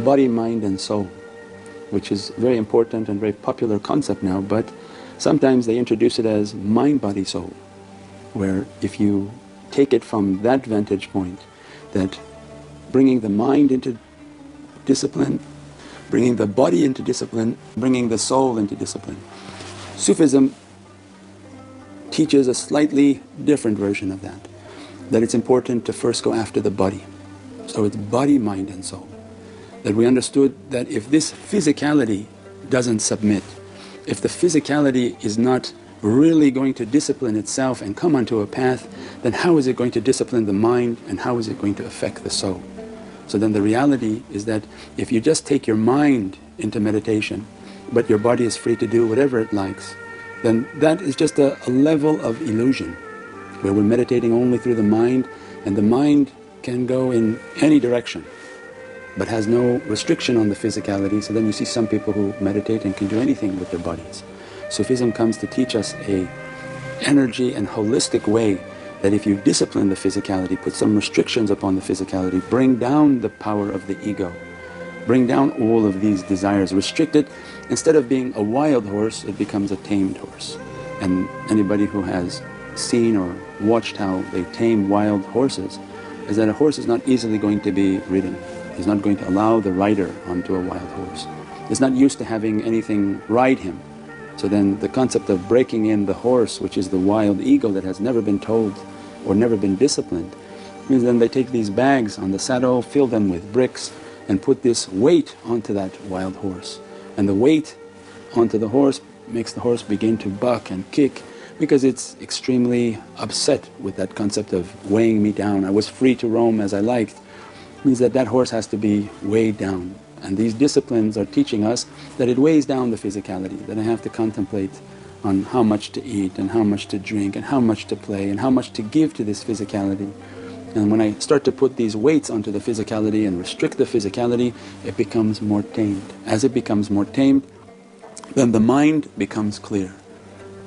body, mind and soul, which is very important and very popular concept now, but sometimes they introduce it as mind, body, soul, where if you take it from that vantage point, that bringing the mind into discipline, bringing the body into discipline, bringing the soul into discipline. Sufism teaches a slightly different version of that, that it's important to first go after the body. So it's body, mind and soul. That we understood that if this physicality doesn't submit, if the physicality is not really going to discipline itself and come onto a path, then how is it going to discipline the mind and how is it going to affect the soul? So then the reality is that if you just take your mind into meditation but your body is free to do whatever it likes, then that is just a level of illusion where we're meditating only through the mind, and the mind can go in any direction but has no restriction on the physicality. So then you see some people who meditate and can do anything with their bodies. Sufism comes to teach us a energy and holistic way that if you discipline the physicality, put some restrictions upon the physicality, bring down the power of the ego, bring down all of these desires, restrict it, instead of being a wild horse it becomes a tamed horse. And anybody who has seen or watched how they tame wild horses is that a horse is not easily going to be ridden. He's not going to allow the rider onto a wild horse. He's not used to having anything ride him. So then the concept of breaking in the horse, which is the wild ego that has never been told or never been disciplined, means then they take these bags on the saddle, fill them with bricks and put this weight onto that wild horse. And the weight onto the horse makes the horse begin to buck and kick because it's extremely upset with that concept of weighing me down. I was free to roam as I liked, means that that horse has to be weighed down. And these disciplines are teaching us that it weighs down the physicality, that I have to contemplate on how much to eat and how much to drink and how much to play and how much to give to this physicality. And when I start to put these weights onto the physicality and restrict the physicality, it becomes more tamed. As it becomes more tamed, then the mind becomes clear,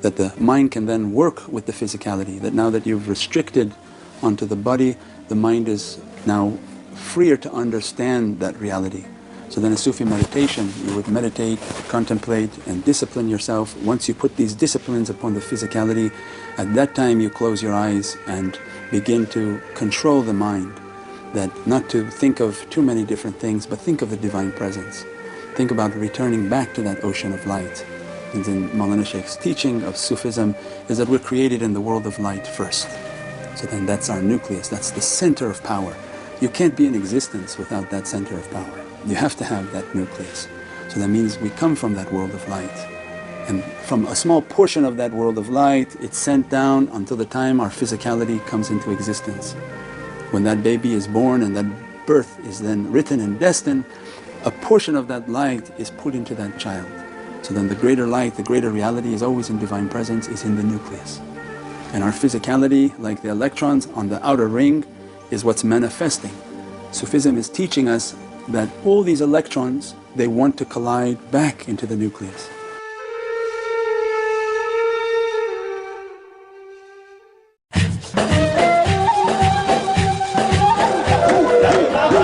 that the mind can then work with the physicality, that now that you've restricted onto the body, the mind is now freer to understand that reality. So then in Sufi meditation you would meditate, contemplate and discipline yourself. Once you put these disciplines upon the physicality, at that time you close your eyes and begin to control the mind, that not to think of too many different things but think of the Divine Presence. Think about returning back to that ocean of light. And in Mawlana Shaykh's teaching of Sufism is that we're created in the world of light first. So then that's our nucleus, that's the center of power. You can't be in existence without that center of power. You have to have that nucleus. So that means we come from that world of light. And from a small portion of that world of light, it's sent down until the time our physicality comes into existence. When that baby is born and that birth is then written and destined, a portion of that light is put into that child. So then the greater light, the greater reality is always in Divine Presence, is in the nucleus. And our physicality, like the electrons on the outer ring, is what's manifesting. Sufism is teaching us that all these electrons, they want to collide back into the nucleus.